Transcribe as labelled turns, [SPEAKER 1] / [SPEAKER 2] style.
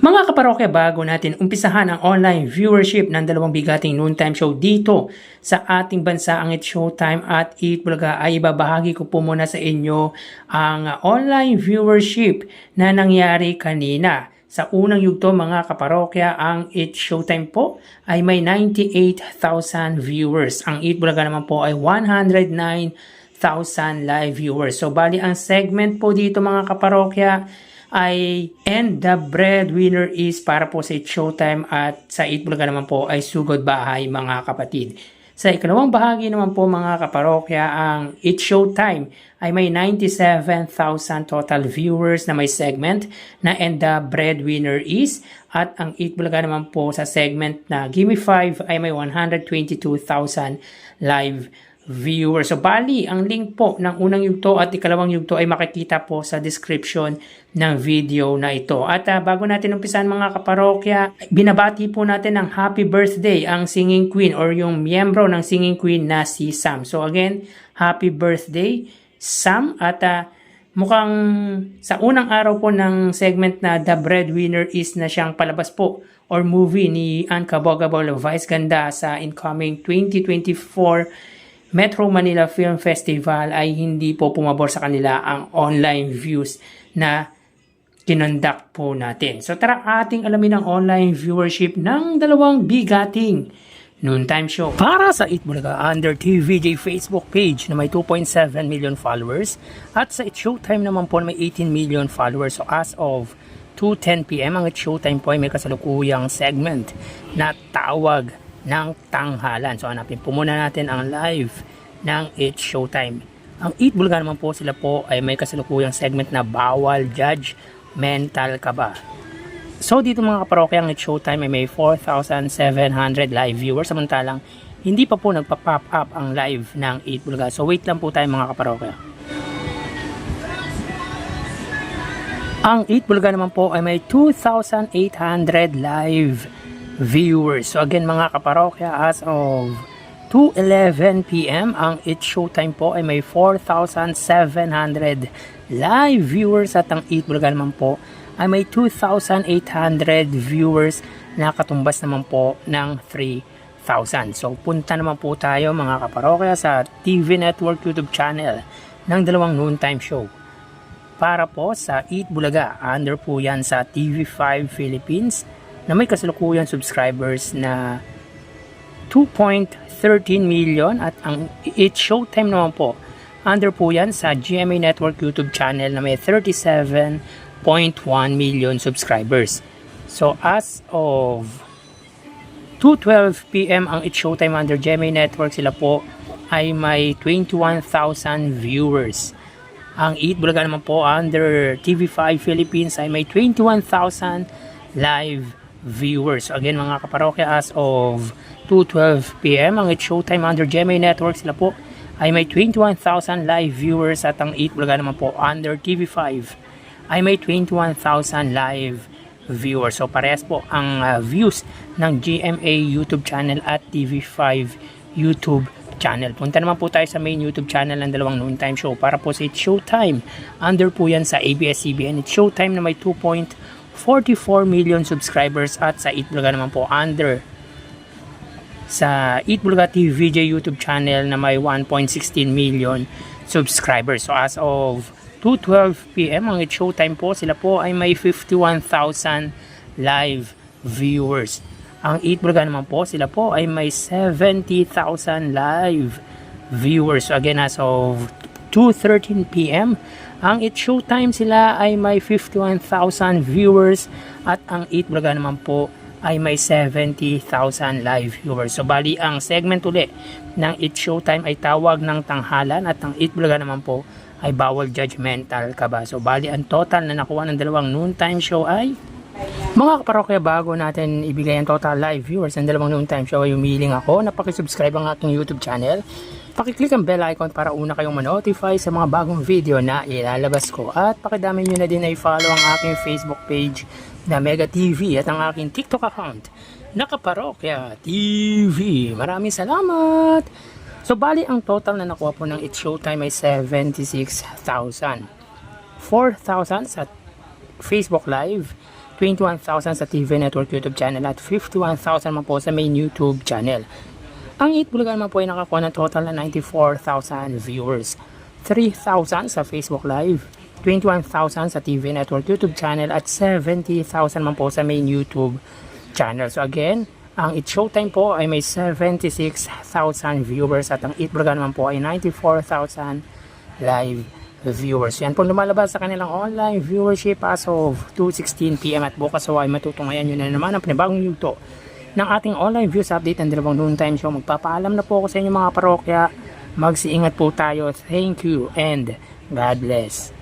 [SPEAKER 1] Mga kaparokya, bago natin umpisahan ang online viewership ng dalawang bigating noontime show dito sa ating bansa, ang It's Showtime at Eat Bulaga, ay ibabahagi ko po muna sa inyo ang online viewership na nangyari kanina. Sa unang yugto mga kaparokya, ang It's Showtime po ay may 98,000 viewers. Ang Eat Bulaga naman po ay 109,000 live viewers. So bali ang segment po dito mga kaparokya ay And the Breadwinner is para po sa It's Showtime, at sa Eat Bulaga naman po ay Sugod Bahay mga kapatid. Sa ikalawang bahagi naman po mga kaparokya, ang It's Showtime ay may 97,000 total viewers na may segment na And the Breadwinner is, at ang Eat Bulaga naman po sa segment na Gimme 5 ay may 122,000 live viewers. So bali, ang link po ng unang yugto at ikalawang yugto ay makikita po sa description ng video na ito. At bago natin umpisan mga kaparokya, binabati po natin ng happy birthday ang singing queen or yung miyembro ng singing queen na si Sam. So again, happy birthday Sam, at mukhang sa unang araw po ng segment na The Breadwinner is na siyang palabas po or movie ni Ann Cabogabol Vice Ganda sa incoming 2024 Metro Manila Film Festival, ay hindi po pumabor sa kanila ang online views na kinonduct po natin. So tara ating alamin ang online viewership ng dalawang bigating noontime show. Para sa Eat Bulaga under TVJ Facebook page na may 2.7 million followers, at sa It's Showtime naman po na may 18 million followers. So as of 2:10 PM ang It's Showtime po ay may kasalukuyang segment na Tawag ng Tanghalan. So hanapin po muna natin ang live ng It's Showtime. Ang Eat Bulaga naman po, sila po ay may kasalukuyang segment na Bawal Judge Mental Ka Ba. So dito mga kaparokya, ang It's Showtime ay may 4,700 live viewers, samantalang hindi pa po nagpa-pop up ang live ng Eat Bulaga. So wait lang po tayo mga kaparokya. Ang Eat Bulaga naman po ay may 2,800 live viewers. So again mga kaparokya, as of 2:11 PM ang It's Showtime po ay may 4,700 live viewers, at ang Eat Bulaga naman po ay may 2,800 viewers na katumbas naman po ng 3,000. So punta naman po tayo mga kaparokya sa TV Network YouTube channel ng dalawang noontime show. Para po sa Eat Bulaga, under po yan sa TV5 Philippines na may kasalukuyan subscribers na 2.13 million, at ang It's Showtime naman po under po yan sa GMA Network YouTube channel na may 37.1 million subscribers. So as of 2:12 PM ang It's Showtime under GMA Network, sila po ay may 21,000 viewers. Ang Eat Bulaga naman po under TV5 Philippines ay may 21,000 live viewers. Again mga kaparokya, as of 2:12 PM ang It's Showtime under GMA Network, sila po ay may 21,000 live viewers, at ang Eat Bulaga naman po under TV5 ay may 21,000 live viewers. So parehas po ang views ng GMA YouTube channel at TV5 YouTube channel. Punta naman po tayo sa main YouTube channel ng dalawang noontime show. Para po sa It's Showtime, under po yan sa ABS-CBN It's Showtime na may 2.44 million subscribers, at sa Eat Bulaga naman po under sa Eat Bulaga TVJ YouTube channel na may 1.16 million subscribers. So as of 2:12 PM ang It's Showtime po, sila po ay may 51,000 live viewers. Ang Eat Bulaga naman po, sila po ay may 70,000 live viewers. So again, as of 2:13 PM ang It's Showtime, sila ay may 51,000 viewers, at ang Eat Bulaga naman po ay may 70,000 live viewers. So bali ang segment uli ng It's Showtime ay Tawag ng Tanghalan, at ang Eat Bulaga naman po ay Bawal Judge Mental Ka Ba. So bali ang total na nakuha ng dalawang noontime show ay, mga kaparokya, bago natin ibigay ang total live viewers ng dalawang noontime show, ay humiling ako na pakisubscribe ang aking YouTube channel. Pakiclick ang bell icon para una kayong manotify sa mga bagong video na ilalabas ko, at pakidami nyo na din ay follow ang aking Facebook page na Mega TV, at ang aking TikTok account na Kaparokya TV. Maraming salamat! So bali ang total na nakuha po ng It's Showtime ay 76,000. 4,000 sa Facebook Live, 21,000 sa TV Network YouTube channel at 51,000 man po sa main YouTube channel. Ang Eat Bulaga naman po ay nakakuha ng total na 94,000 viewers. 3,000 sa Facebook Live, 21,000 sa TV Network YouTube channel at 70,000 man po sa main YouTube channel. So again, ang Eat Showtime po ay may 76,000 viewers at ang Eat Bulaga naman po ay 94,000 live viewers. Yan po lumalabas sa kanilang online viewership as of 2:16 PM at bukas so ay matutungayan nyo na naman ang panibagong yugto ng ating online views update ng dalawang noontime show. Magpapaalam na po ako sa inyo mga parokya. Magsiingat po tayo. Thank you and God bless.